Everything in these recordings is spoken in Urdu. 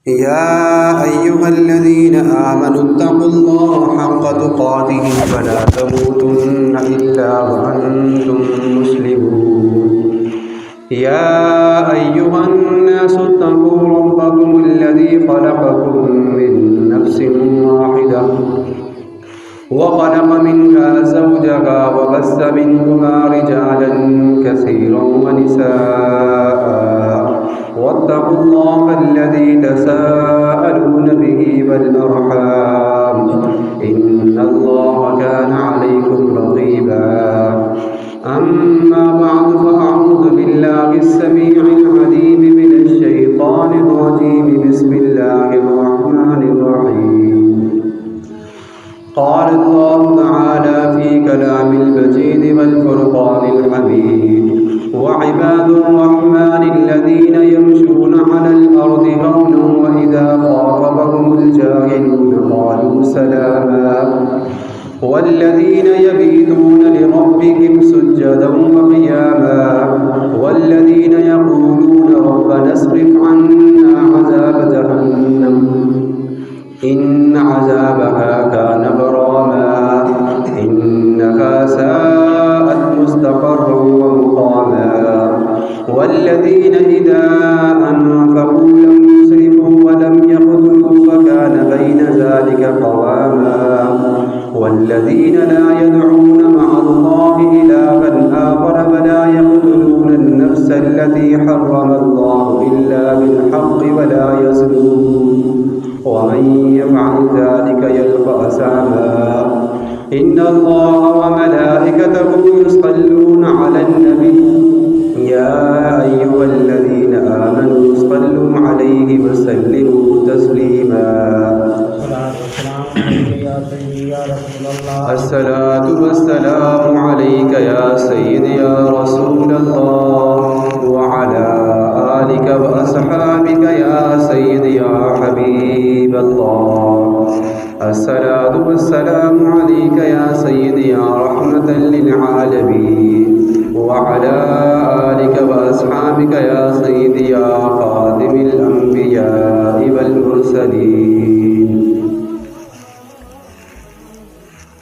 يا أيها الذين آمنوا اتقوا الله حق تقاته ولا تموتن إلا وأنتم مسلمون. يا أيها الناس اتقوا ربكم الذي خلقكم من نفس واحدة وخلق منها زوجها وبث منهما رجالا كثيرا ونساء واتقوا الله الذي تساءلون به والأرحام إن الله كان عليكم رقيبا. أما بعد فأعوذ بالله السميع العليم من الشيطان الرجيم. بسم الله الرحمن الرحيم. قال الله تعالى في كلام المجيد والفرقان الحميد: وعباد الرحمن الذين يمشون على الأرض هونا وإذا خاطبهم الجاهلون قالوا سلاما والذين يبيتون لربهم سجدا وقياما والذين يقولون ربنا اصرف عنا عذاب جهنم إن عذابها كان غراما إنها ساءت مستقرا ومقاما والذين إذا أنفقوا لم يسرفوا ولم يقتروا وكان بين ذلك قواما والذين لا يدعون مع الله إلها آخر ولا يقتلون النفس التي حرم الله إلا بالحق ولا يزنون ومن يفعل ذلك يلقى أثاما إن الله وملائكته يصلون على النبي يا أيها الذين آمنوا صلوا عليه وسلموا تسليما. الصلاة والسلام عليك يا سيدي يا رسول الله وعلى آلك وأصحابك يا سيدي يا حبيب الله. الصلاة والسلام عليك يا سيدي يا رحمة للعالمين وعلى آلك وأصحابك يا سيدي يا خاتم الأنبياء والمرسلين.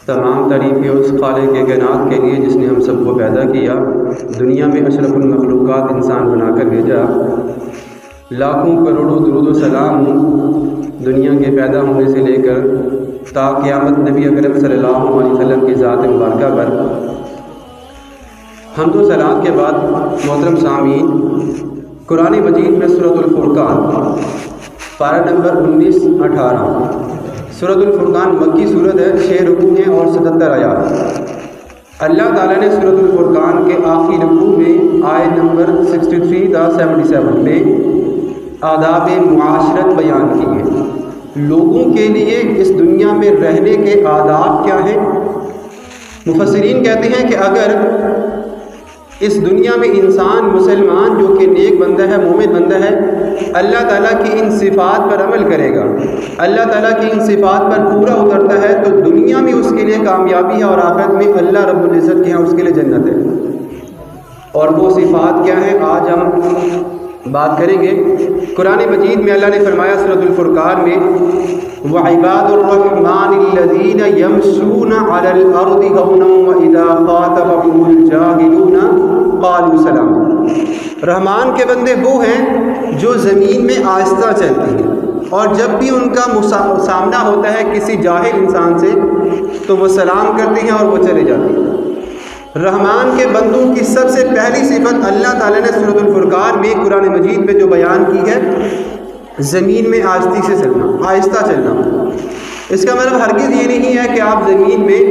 تمام تعریفیں اس خالق کائنات کے لیے جس نے ہم سب کو پیدا کیا، دنیا میں اشرف المخلوقات انسان بنا کر بھیجا. لاکھوں کروڑوں درود و سلام دنیا کے پیدا ہونے سے لے کر تا قیامت نبی اکرم صلی اللہ علیہ وسلم کی ذات مبارکہ پر. حمد و ثناء کے بعد محترم سامعین، قرآن مجید میں سورۃ الفرقان پارہ نمبر 19-18. سورۃ الفرقان مکی صورت ہے، 6 رکوع ہیں اور 77 آیات. اللہ تعالیٰ نے سورۃ الفرقان کے آخری رکوع میں آیت نمبر 63 تا 77 میں آداب معاشرت بیان کی ہے. لوگوں کے لیے اس دنیا میں رہنے کے آداب کیا ہیں؟ مفسرین کہتے ہیں کہ اگر اس دنیا میں انسان مسلمان جو کہ نیک بندہ ہے، مومن بندہ ہے، اللہ تعالیٰ کی ان صفات پر عمل کرے گا، اللہ تعالیٰ کی ان صفات پر پورا اترتا ہے، تو دنیا میں اس کے لیے کامیابی ہے اور آخرت میں اللہ رب العزت کے ہاں اس کے لیے جنت ہے. اور وہ صفات کیا ہیں آج ہم بات کریں گے. قرآن مجید میں اللہ نے فرمایا سورۃ الفرقان میں: وعباد الرحمن الذین یمشون علی الارض ہونا واذا خاطبهم الجاہلون قالوا سلاما. رحمان کے بندے وہ ہیں جو زمین میں آہستہ چلتے ہیں اور جب بھی ان کا سامنا ہوتا ہے کسی جاہل انسان سے تو وہ سلام کرتے ہیں اور وہ چلے جاتے ہیں. رحمان کے بندوں کی سب سے پہلی صفت اللہ تعالیٰ نے سورۃ الفرقان میں قرآن مجید میں جو بیان کی ہے، زمین میں آہستہ چلنا. اس کا مطلب ہرگز یہ نہیں ہے کہ آپ زمین میں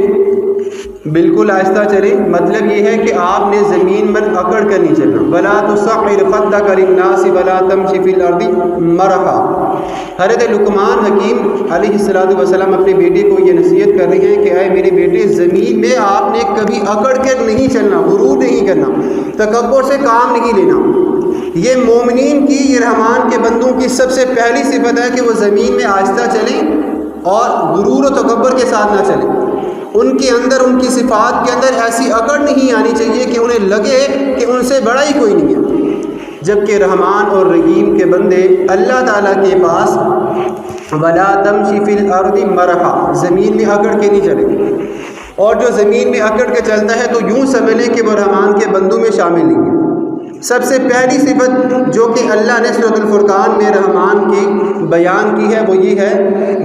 بالکل آہستہ چلیں. مطلب یہ ہے کہ آپ نے زمین پر اکڑ کر نہیں چلنا. ولا تصعر خدک للناس ولا تمشی فی الارض مرحا. حضرت لقمان حکیم علیہ السلام اپنے بیٹے کو یہ نصیحت کر رہے ہیں کہ اے میرے بیٹے، زمین میں آپ نے کبھی اکڑ کر نہیں چلنا، غرور نہیں کرنا، تکبر سے کام نہیں لینا. یہ مومنین کی، یہ رحمان کے بندوں کی سب سے پہلی صفت ہے کہ وہ زمین میں آہستہ چلیں اور غرور و تکبر کے ساتھ نہ چلیں. ان کے اندر، ان کی صفات کے اندر ایسی اکڑ نہیں آنی چاہیے کہ انہیں لگے کہ ان سے بڑا ہی کوئی نہیں ہے. جبکہ رحمان اور رحیم کے بندے اللہ تعالیٰ کے پاس وَلَا تَمْشِ فِي الْأَرْضِ مَرَحًا زمین میں اکڑ کے نہیں چلے، اور جو زمین میں اکڑ کے چلتا ہے تو یوں سمجھ لیں کہ وہ رحمان کے بندوں میں شامل نہیں ہے۔ سب سے پہلی صفت جو کہ اللہ نے سورۃ الفرقان میں رحمان کی بیان کی ہے وہ یہ ہے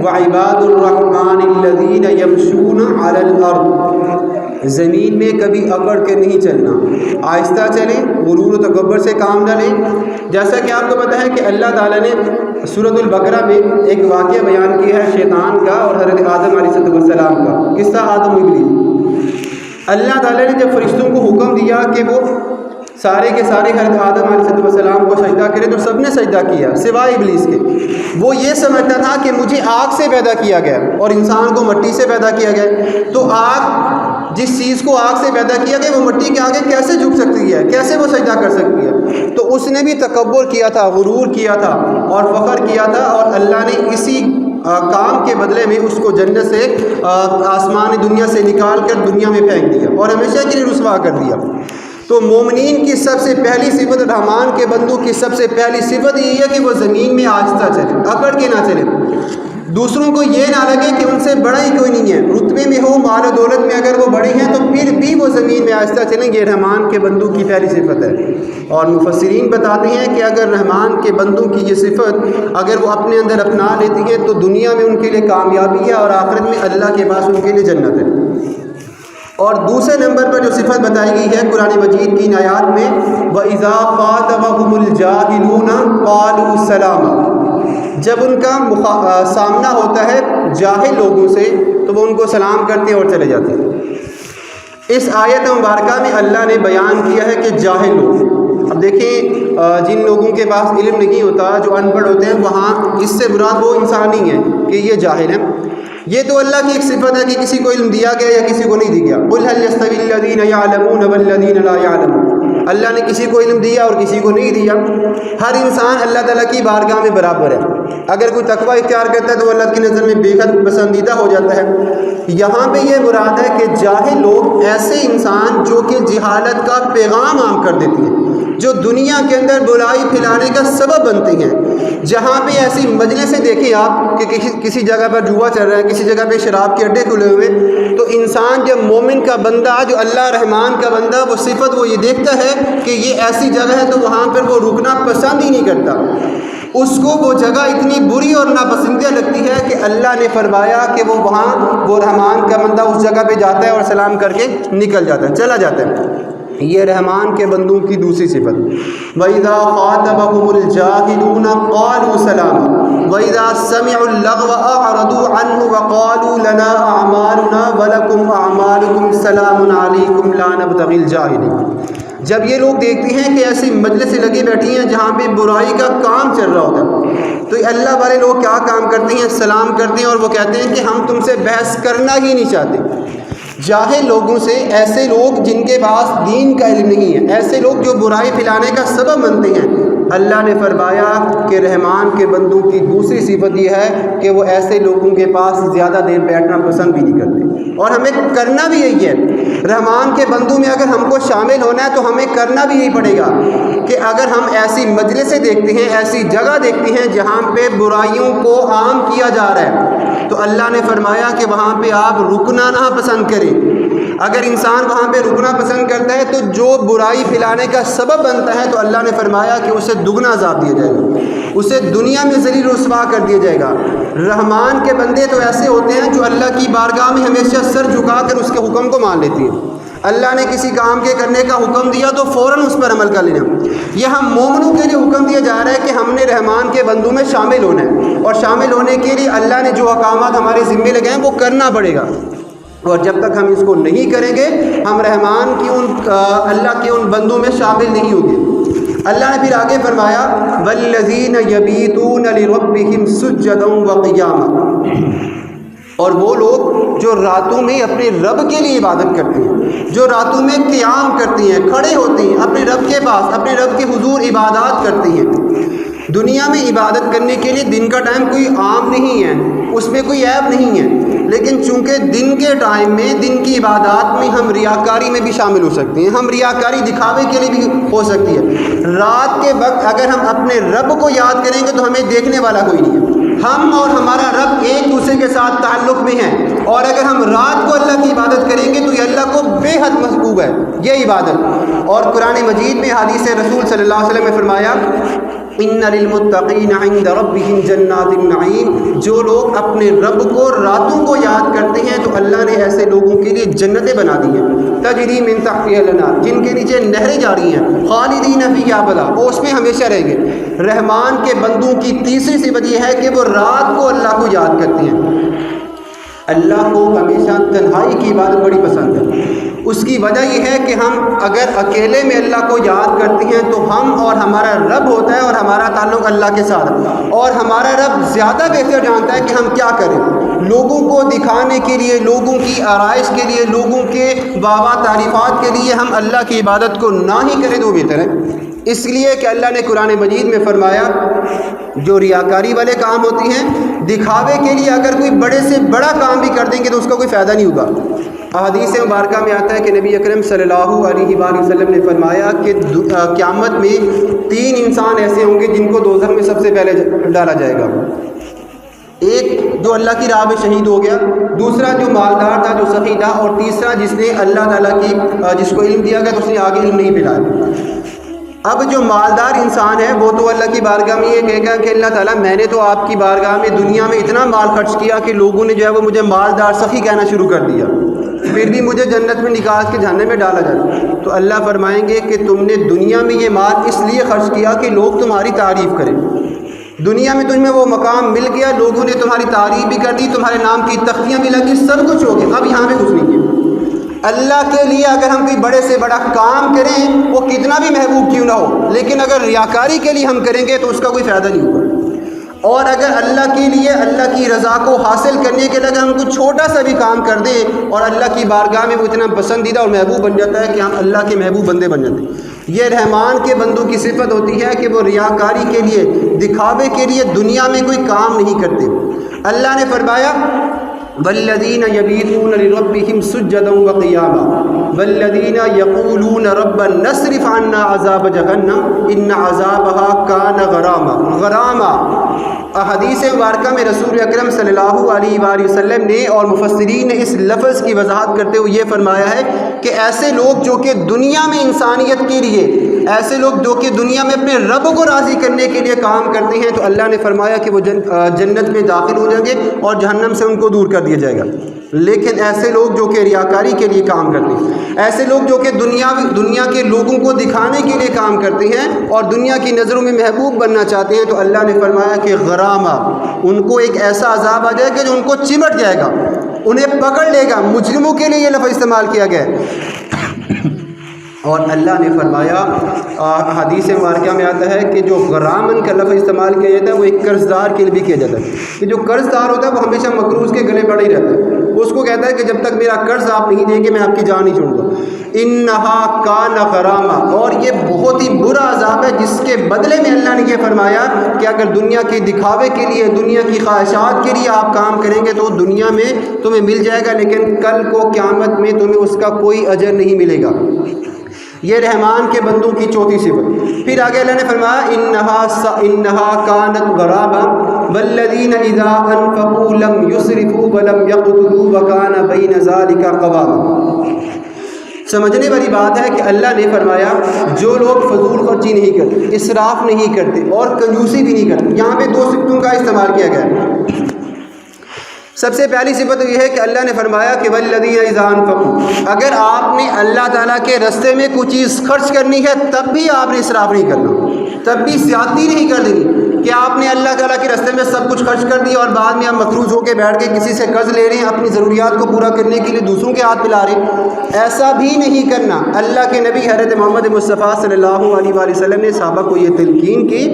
وَعِبَادُ الرَّحْمَٰنِ الَّذِينَ يَمْشُونَ عَلَى الْأَرْضِ زمین میں کبھی اکڑ کے نہیں چلنا، آہستہ چلیں، غرور و تکبر سے کام نہ لیں۔ جیسا کہ آپ کو پتہ ہے کہ اللہ تعالیٰ نے سورۃ البقرہ میں ایک واقعہ بیان کیا ہے شیطان کا اور حضرت آدم علیہ السلام کا، قصہ آدم و ابلیس۔ اللہ تعالیٰ نے جب فرشتوں کو حکم دیا کہ وہ سارے کے سارے حضرت آدم علیہ السلام کو سجدہ کرے تو سب نے سجدہ کیا سوائے ابلیس کے۔ وہ یہ سمجھتا تھا کہ مجھے آگ سے پیدا کیا گیا اور انسان کو مٹی سے پیدا کیا گیا، تو آگ جس چیز کو آگ سے پیدا کیا گیا وہ مٹی کے آگے کیسے جھک سکتی ہے، کیسے وہ سجدہ کر سکتی ہے؟ تو اس نے بھی تکبر کیا تھا، غرور کیا تھا اور فخر کیا تھا، اور اللہ نے اسی کام کے بدلے میں اس کو جنت سے آسمان دنیا سے نکال کر دنیا میں پھینک دیا اور ہمیشہ کے لیے رسوا کر دیا۔ تو مومنین کی سب سے پہلی صفت، رحمان کے بندوں کی سب سے پہلی صفت یہ ہے کہ وہ زمین میں آہستہ چلیں، اکڑ کے نہ چلیں۔ دوسروں کو یہ نہ لگے کہ ان سے بڑا ہی کوئی نہیں ہے، رتبے میں ہو، مال و دولت میں اگر وہ بڑے ہیں تو پھر بھی وہ زمین میں آہستہ چلیں، یہ رحمان کے بندوں کی پہلی صفت ہے۔ اور مفسرین بتاتے ہیں کہ اگر رحمان کے بندوں کی یہ صفت اگر وہ اپنے اندر اپنا لیتی ہیں تو دنیا میں ان کے لیے کامیابی ہے اور آخرت میں اللہ کے پاس ان کے لیے جنت ہے۔ اور دوسرے نمبر پر جو صفت بتائی گئی ہے قرآن مجید کی ان آیات میں وَإِذَا خَاطَبَهُمُ الْجَاهِلُونَ قَالُوا سَلَامًا، جب ان کا سامنا ہوتا ہے جاہل لوگوں سے تو وہ ان کو سلام کرتے ہیں اور چلے جاتے ہیں۔ اس آیت مبارکہ میں اللہ نے بیان کیا ہے کہ جاہل لوگ، اب دیکھیں جن لوگوں کے پاس علم نہیں ہوتا، جو ان پڑھ ہوتے ہیں، وہاں اس سے مراد وہ انسان ہی ہیں کہ یہ جاہل ہیں۔ یہ تو اللہ کی ایک صفت ہے کہ کسی کو علم دیا گیا یا کسی کو نہیں دیا گیا۔ قُلْ هَلْ يَسْتَوِي الَّذِينَ يَعْلَمُونَ وَالَّذِينَ لَا يَعْلَمُونَ، اللہ نے کسی کو علم دیا اور کسی کو نہیں دیا۔ ہر انسان اللہ تعالیٰ کی بارگاہ میں برابر ہے۔ اگر کوئی تقوی اختیار کرتا ہے تو وہ اللہ کی نظر میں بے حد پسندیدہ ہو جاتا ہے۔ یہاں پہ یہ مراد ہے کہ جاہل لوگ ایسے انسان جو کہ جہالت کا پیغام عام کر دیتے ہیں، جو دنیا کے اندر برائی پھیلانے کا سبب بنتے ہیں۔ جہاں پہ ایسی مجلسیں دیکھیں آپ کہ کسی جگہ پر جوا چل رہا ہے، کسی جگہ پہ شراب کے اڈے کھلے ہوئے، تو انسان جب مومن کا بندہ، جو اللہ رحمان کا بندہ، وہ صفت وہ یہ دیکھتا ہے کہ یہ ایسی جگہ ہے تو وہاں پر وہ رکنا پسند ہی نہیں کرتا۔ اس کو وہ جگہ اتنی بری اور ناپسندیدہ لگتی ہے کہ اللہ نے فرمایا کہ وہ وہاں وہ رحمان کا بندہ اس جگہ پہ جاتا ہے اور سلام کر کے نکل جاتا ہے، چلا جاتا ہے۔ یہ رحمان کے بندوں کی دوسری صفت۔ وَإِذَا خَاطَبَهُمُ الْجَاهِلُونَ قَالُوا سَلَامًا وَإِذَا سَمِعُوا اللَّغْوَ أَعْرَضُوا عَنْهُ وَقَالُوا لَنَا أَعْمَالُنَا وَلَكُمْ أَعْمَالُكُمْ سَلَامٌ عَلَيْكُمْ لَا نَبْتَغِي الْجَاهِلِينَ۔ جب یہ لوگ دیکھتے ہیں کہ ایسی مجلسیں لگی بیٹھی ہیں جہاں پہ برائی کا کام چل رہا ہوتا ہے، تو اللہ والے لوگ کیا کام کرتے ہیں؟ سلام کرتے ہیں اور وہ کہتے ہیں کہ ہم تم سے بحث کرنا ہی نہیں چاہتے۔ جاہل لوگوں سے، ایسے لوگ جن کے پاس دین کا علم نہیں ہے، ایسے لوگ جو برائی پھیلانے کا سبب بنتے ہیں، اللہ نے فرمایا کہ رحمان کے بندوں کی دوسری صفت یہ ہے کہ وہ ایسے لوگوں کے پاس زیادہ دیر بیٹھنا پسند بھی نہیں کرتے، اور ہمیں کرنا بھی یہی ہے۔ رحمان کے بندوں میں اگر ہم کو شامل ہونا ہے تو ہمیں کرنا بھی یہی پڑے گا کہ اگر ہم ایسی مجلسیں دیکھتے ہیں، ایسی جگہ دیکھتے ہیں جہاں پہ برائیوں کو عام کیا جا رہا ہے، تو اللہ نے فرمایا کہ وہاں پہ آپ رکنا نہ پسند کریں۔ اگر انسان وہاں پہ رکنا پسند کرتا ہے تو جو برائی پھیلانے کا سبب بنتا ہے تو اللہ نے فرمایا کہ اسے دگنا عذاب دیا جائے گا، اسے دنیا میں ذلیل و رسوا کر دیا جائے گا۔ رحمان کے بندے تو ایسے ہوتے ہیں جو اللہ کی بارگاہ میں ہمیشہ سر جھکا کر اس کے حکم کو مان لیتے ہیں۔ اللہ نے کسی کام کے کرنے کا حکم دیا تو فوراً اس پر عمل کر لینا۔ یہ ہم مومنوں کے لیے حکم دیا جا رہا ہے کہ ہم نے رحمان کے بندوں میں شامل ہونا ہے، اور شامل ہونے کے لیے اللہ نے جو احکامات ہمارے ذمے لگائے ہیں وہ کرنا پڑے گا، اور جب تک ہم اس کو نہیں کریں گے ہم رحمان کی اللہ کے ان بندوں میں شامل نہیں ہوں گے۔ اللہ نے پھر آگے فرمایا وَالَّذِينَ يَبِيتُونَ لِرَبِّهِمْ سُجَّدًا وَقِيَامًا، اور وہ لوگ جو راتوں میں اپنے رب کے لیے عبادت کرتے ہیں، جو راتوں میں قیام کرتے ہیں، کھڑے ہوتے ہیں اپنے رب کے پاس، اپنے رب کے حضور عبادات کرتے ہیں۔ دنیا میں عبادت کرنے کے لیے دن کا ٹائم کوئی عام نہیں ہے، اس میں کوئی عیب نہیں ہے، لیکن چونکہ دن کے ٹائم میں، دن کی عبادات میں ہم ریاکاری میں بھی شامل ہو سکتے ہیں، ہم ریاکاری دکھاوے کے لیے بھی ہو سکتی ہے۔ رات کے وقت اگر ہم اپنے رب کو یاد کریں گے تو ہمیں دیکھنے والا کوئی نہیں ہے، ہم اور ہمارا رب ایک دوسرے کے ساتھ تعلق میں ہیں، اور اگر ہم رات کو اللہ کی عبادت کریں گے تو یہ اللہ کو بے حد محبوب ہے یہ عبادت۔ اور قرآن مجید میں حدیث رسول صلی اللہ علیہ وسلم نے فرمایا ان للمتقین عند ربهم جنات النعیم، جو لوگ اپنے رب کو راتوں کو یاد کرتے ہیں تو اللہ نے ایسے لوگوں کے لیے جنتیں بنا دی ہیں، تجری من تحتها الانہار، جن کے نیچے نہریں جاری ہیں، خالدین فیہا ابدا، وہ اس میں ہمیشہ رہیں گے۔ رحمان کے بندوں کی تیسری صفت یہ ہے کہ وہ رات کو اللہ کو یاد کرتے ہیں۔ اللہ کو ہمیشہ تنہائی کی عبادت بڑی پسند ہے، اس کی وجہ یہ ہے کہ ہم اگر اکیلے میں اللہ کو یاد کرتے ہیں تو ہم اور ہمارا رب ہوتا ہے اور ہمارا تعلق اللہ کے ساتھ، اور ہمارا رب زیادہ بہتر جانتا ہے کہ ہم کیا کریں۔ لوگوں کو دکھانے کے لیے، لوگوں کی آرائش کے لیے، لوگوں کے واہ تعریفات کے لیے ہم اللہ کی عبادت کو نہ ہی کریں تو بہتر ہے۔ اس لیے کہ اللہ نے قرآن مجید میں فرمایا جو ریاکاری والے کام ہوتی ہیں، دکھاوے کے لیے اگر کوئی بڑے سے بڑا کام بھی کر دیں گے تو اس کا کوئی فائدہ نہیں ہوگا۔ احادیث مبارکہ میں آتا ہے کہ نبی اکرم صلی اللہ علیہ وآلہ وسلم نے فرمایا کہ قیامت میں 3 انسان ایسے ہوں گے جن کو دوزخ میں سب سے پہلے ڈالا جائے گا۔ ایک جو اللہ کی راہ میں شہید ہو گیا، دوسرا جو مالدار تھا، جو سخی تھا، اور تیسرا جس نے اللہ تعالیٰ کی جس کو علم دیا گیا تو اس نے آگے علم نہیں پھیلایا۔ اب جو مالدار انسان ہے وہ تو اللہ کی بارگاہ میں یہ کہے گا کہ اللہ تعالیٰ میں نے تو آپ کی بارگاہ میں دنیا میں اتنا مال خرچ کیا کہ لوگوں نے جو ہے وہ مجھے مالدار سخی کہنا شروع کر دیا، پھر بھی مجھے جنت میں نکال کے جہنم میں ڈالا جائے۔ تو اللہ فرمائیں گے کہ تم نے دنیا میں یہ مال اس لیے خرچ کیا کہ لوگ تمہاری تعریف کریں، دنیا میں تمہیں وہ مقام مل گیا، لوگوں نے تمہاری تعریف بھی کر دی، تمہارے نام کی تختیاں بھی لگی، سب کچھ ہو گیا، اب یہاں پہ کچھ نہیں کیا۔ اللہ کے لیے اگر ہم کوئی بڑے سے بڑا کام کریں وہ کتنا بھی محبوب کیوں نہ ہو، لیکن اگر ریاکاری کے لیے ہم کریں گے تو اس کا کوئی فائدہ نہیں ہوگا۔ اور اگر اللہ کے لیے، اللہ کی رضا کو حاصل کرنے کے لیے اگر ہم کچھ چھوٹا سا بھی کام کر دیں اور اللہ کی بارگاہ میں وہ اتنا پسندیدہ اور محبوب بن جاتا ہے کہ ہم اللہ کے محبوب بندے بن جاتے ہیں۔ یہ رحمان کے بندوں کی صفت ہوتی ہے کہ وہ ریاکاری کے لیے، دکھاوے کے لیے دنیا میں کوئی کام نہیں کرتے۔ اللہ نے فرمایا والذین یبیتون لربہم سجدا وقیاما والذین یقولون ربنا اصرف عنا عذاب جہنم ان عذابها کان غراما۔ غراما احادیث مبارکہ میں رسول اکرم صلی اللہ علیہ وآلہ وسلم نے اور مفسرین نے اس لفظ کی وضاحت کرتے ہوئے یہ فرمایا ہے کہ ایسے لوگ جو کہ دنیا میں انسانیت کے لیے، ایسے لوگ جو کہ دنیا میں اپنے رب کو راضی کرنے کے لیے کام کرتے ہیں تو اللہ نے فرمایا کہ وہ جنت میں داخل ہو جائیں گے اور جہنم سے ان کو دور کر دیا جائے گا۔ لیکن ایسے لوگ جو کہ ریاکاری کے لیے کام کرتے ہیں، ایسے لوگ جو کہ دنیا کے لوگوں کو دکھانے کے لیے کام کرتے ہیں اور دنیا کی نظروں میں محبوب بننا چاہتے ہیں، تو اللہ نے فرمایا کہ غرامہ، ان کو ایک ایسا عذاب آ جائے گا جو ان کو چمٹ جائے گا، انہیں پکڑ لے گا۔ مجرموں کے لیے یہ لفظ استعمال کیا گیا ہے۔ اور اللہ نے فرمایا حدیث مبارکہ میں آتا ہے کہ جو غرامن کا لفظ استعمال کیا جاتا ہے وہ ایک قرض دار کے لیے بھی کیا جاتا ہے، کہ جو قرض دار ہوتا ہے وہ ہمیشہ مقروض کے گلے پڑے ہی رہتا ہے، اس کو کہتا ہے کہ جب تک میرا قرض آپ نہیں دیں گے میں آپ کی جان نہیں چھوڑوں گا۔ انہا کان غرامہ، اور یہ بہت ہی برا عذاب ہے جس کے بدلے میں اللہ نے یہ فرمایا کہ اگر دنیا کے دکھاوے کے لیے، دنیا کی خواہشات کے لیے آپ کام کریں گے تو دنیا میں تمہیں مل جائے گا، لیکن کل کو قیامت میں تمہیں اس کا کوئی اجر نہیں ملے گا۔ یہ رحمان کے بندوں کی چوتھی صفت۔ پھر آگے اللہ نے فرمایا انہا کانت غرامہ والذین اذا انفقوا لم یسرفوا ولم یقتروا وکان بین ذلک قواما۔ سمجھنے والی بات ہے کہ اللہ نے فرمایا جو لوگ فضول خرچی نہیں کرتے، اسراف نہیں کرتے اور کنجوسی بھی نہیں کرتے، یہاں پہ 2 صفتوں کا استعمال کیا گیا ہے۔ سب سے پہلی صفت یہ ہے کہ اللہ نے فرمایا کہ والذین اذا انفقوا، اگر آپ نے اللہ تعالیٰ کے رستے میں کوئی چیز خرچ کرنی ہے تب بھی آپ نے اسراف نہیں کرنا، تب بھی زیادتی نہیں کر دینی کہ آپ نے اللہ تعالیٰ کے رستے میں سب کچھ خرچ کر دیا اور بعد میں آپ مقروض ہو کے بیٹھ کے کسی سے قرض لے رہے ہیں، اپنی ضروریات کو پورا کرنے کے لیے دوسروں کے ہاتھ پلا رہے ہیں، ایسا بھی نہیں کرنا۔ اللہ کے نبی حضرت محمد مصطفیٰ صلی اللہ علیہ وآلہ وسلم نے صحابہ کو یہ تلقین کی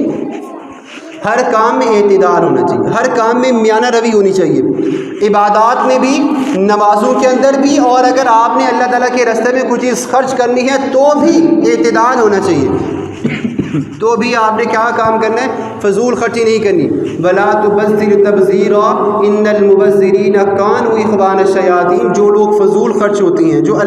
ہر کام میں اعتدال ہونا چاہیے، ہر کام میں میانہ روی ہونی چاہیے، عبادات میں بھی، نمازوں کے اندر بھی، اور اگر آپ نے اللہ تعالیٰ کے راستے میں کچھ چیز خرچ کرنی ہے تو بھی اعتدال ہونا چاہیے۔ تو بھی آپ نے کیا کام کرنا ہے؟ فضول خرچی نہیں کرنی. ولا تبذر تبذیرا ان المبذرین کانوا اخوان الشیاطین. جو لوگ فضول خرچ ہوتی ہیں، جو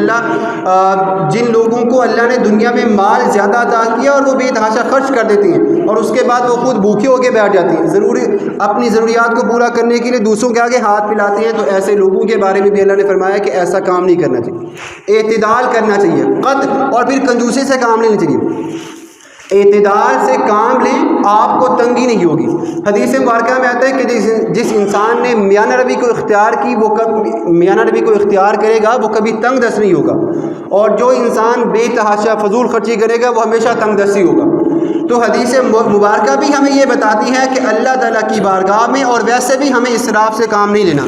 جن لوگوں کو اللہ نے دنیا میں مال زیادہ عطا کیا اور وہ بے تحاشا خرچ کر دیتے ہیں اور اس کے بعد وہ خود بھوکے ہو کے بیٹھ جاتے ہیں، ضروری اپنی ضروریات کو پورا کرنے کے لیے دوسروں کے آگے ہاتھ پھیلاتے ہیں. تو ایسے لوگوں کے بارے میں بھی اللہ نے فرمایا کہ ایسا کام نہیں کرنا چاہیے، اعتدال کرنا چاہیے. قد اور پھر کنجوسی سے کام لینا چاہیے، اعتدال سے کام لیں، آپ کو تنگی نہیں ہوگی. حدیث مبارکہ میں آتا ہے کہ جس انسان نے میانہ روی کو اختیار کی وہ میانہ روی کو اختیار کرے گا وہ کبھی تنگ دست نہیں ہوگا، اور جو انسان بے تحاشا فضول خرچی کرے گا وہ ہمیشہ تنگ دستی ہوگا. تو حدیث مبارکہ بھی ہمیں یہ بتاتی ہے کہ اللہ تعالیٰ کی بارگاہ میں اور ویسے بھی ہمیں اسراف سے کام نہیں لینا.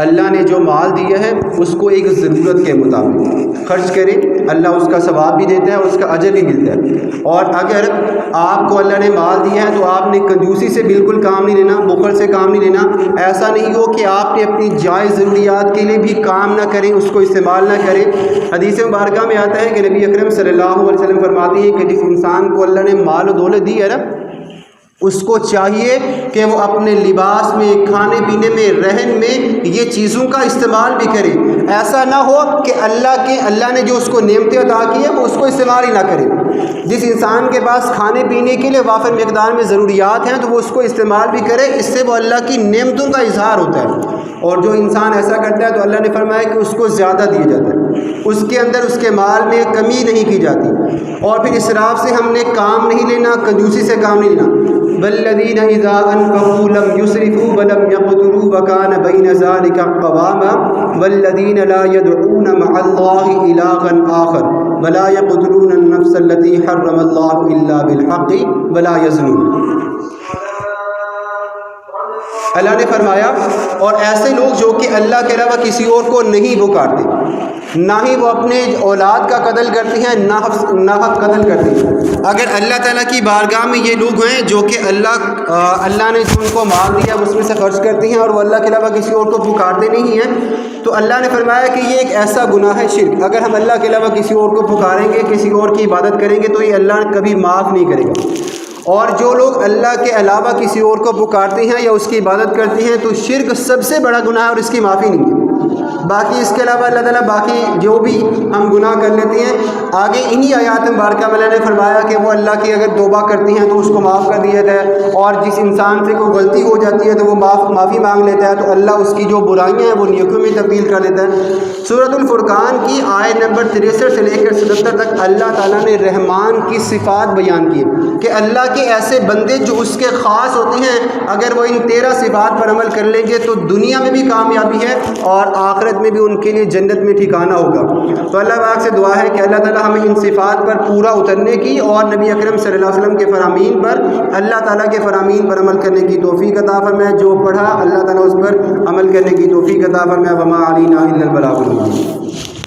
اللہ نے جو مال دیا ہے اس کو ایک ضرورت کے مطابق خرچ کریں، اللہ اس کا ثواب بھی دیتا ہے اور اس کا اجر بھی ملتا ہے. اور اگر آپ کو اللہ نے مال دیا ہے تو آپ نے کنجوسی سے بالکل کام نہیں لینا، بخل سے کام نہیں لینا. ایسا نہیں ہو کہ آپ نے اپنی جائز ضروریات کے لیے بھی کام نہ کریں، اس کو استعمال نہ کریں. حدیث مبارکہ میں آتا ہے کہ نبی اکرم صلی اللہ علیہ وسلم فرماتے ہیں کہ جس انسان کو اللہ نے مال و دولت دی ہے نا، اس کو چاہیے کہ وہ اپنے لباس میں، کھانے پینے میں، رہن میں یہ چیزوں کا استعمال بھی کرے. ایسا نہ ہو کہ اللہ نے جو اس کو نعمتیں عطا کی ہیں وہ اس کو استعمال ہی نہ کرے. جس انسان کے پاس کھانے پینے کے لیے وافر مقدار میں ضروریات ہیں تو وہ اس کو استعمال بھی کرے، اس سے وہ اللہ کی نعمتوں کا اظہار ہوتا ہے. اور جو انسان ایسا کرتا ہے تو اللہ نے فرمایا کہ اس کو زیادہ دیا جاتا ہے، اس کے اندر اس کے مال میں کمی نہیں کی جاتی. اور پھر اسراف سے ہم نے کام نہیں لینا، کنجوسی سے کام نہیں لینا. والذین اذا انفقوا لم يسرفوا ولم يقتروا وكان بين ذلك قواما والذین لا يدعون مع الله إلها آخر ولا يقتلون النفس التي حرم الله إلا بالحق ولا يزنون. اللہ نے فرمایا اور ایسے لوگ جو کہ اللہ کے علاوہ کسی اور کو نہیں پکارتے، نہ ہی وہ اپنے اولاد کا قتل کرتے ہیں، نہ حق قتل کرتے ہیں. اگر اللہ تعالیٰ کی بارگاہ میں یہ لوگ ہیں جو کہ اللہ نے جو ان کو مال دیا اس میں سے خرچ کرتے ہیں اور وہ اللہ کے علاوہ کسی اور کو پکارتے نہیں ہیں، تو اللہ نے فرمایا کہ یہ ایک ایسا گناہ ہے شرک. اگر ہم اللہ کے علاوہ کسی اور کو پکاریں گے، کسی اور کی عبادت کریں گے تو یہ اللہ کبھی معاف نہیں کرے گا. اور جو لوگ اللہ کے علاوہ کسی اور کو پکارتے ہیں یا اس کی عبادت کرتے ہیں تو شرک سب سے بڑا گناہ ہے اور اس کی معافی نہیں ہے. باقی اس کے علاوہ اللہ تعالیٰ باقی جو بھی ہم گناہ کر لیتے ہیں، آگے انہی آیات مبارکہ میں اللہ نے فرمایا کہ وہ اللہ کی اگر توبہ کرتی ہیں تو اس کو معاف کر دیا جاتا ہے، اور جس انسان سے کوئی غلطی ہو جاتی ہے تو وہ معافی مانگ لیتا ہے تو اللہ اس کی جو برائیاں ہیں وہ نیکیوں میں تبدیل کر دیتا ہے. سورۃ الفرقان کی آیت نمبر 63 سے لے کر 77 تک اللہ تعالیٰ نے رحمان کی صفات بیان کی کہ اللہ کے ایسے بندے جو اس کے خاص ہوتے ہیں، اگر وہ ان 13 صفات پر عمل کر لیں گے تو دنیا میں بھی کامیابی ہے اور آخرت میں بھی ان کے لیے جنت میں ٹھکانہ ہوگا. تو اللہ پاک سے دعا ہے کہ اللہ تعالیٰ ہمیں ان صفات پر پورا اترنے کی اور نبی اکرم صلی اللہ علیہ وسلم کے فرامین پر، اللہ تعالیٰ کے فرامین پر عمل کرنے کی توفیق عطا فرمائے. جو پڑھا اللہ تعالیٰ اس پر عمل کرنے کی توفیق عطا فرمائے. وما علینا الا البلاغ المبین.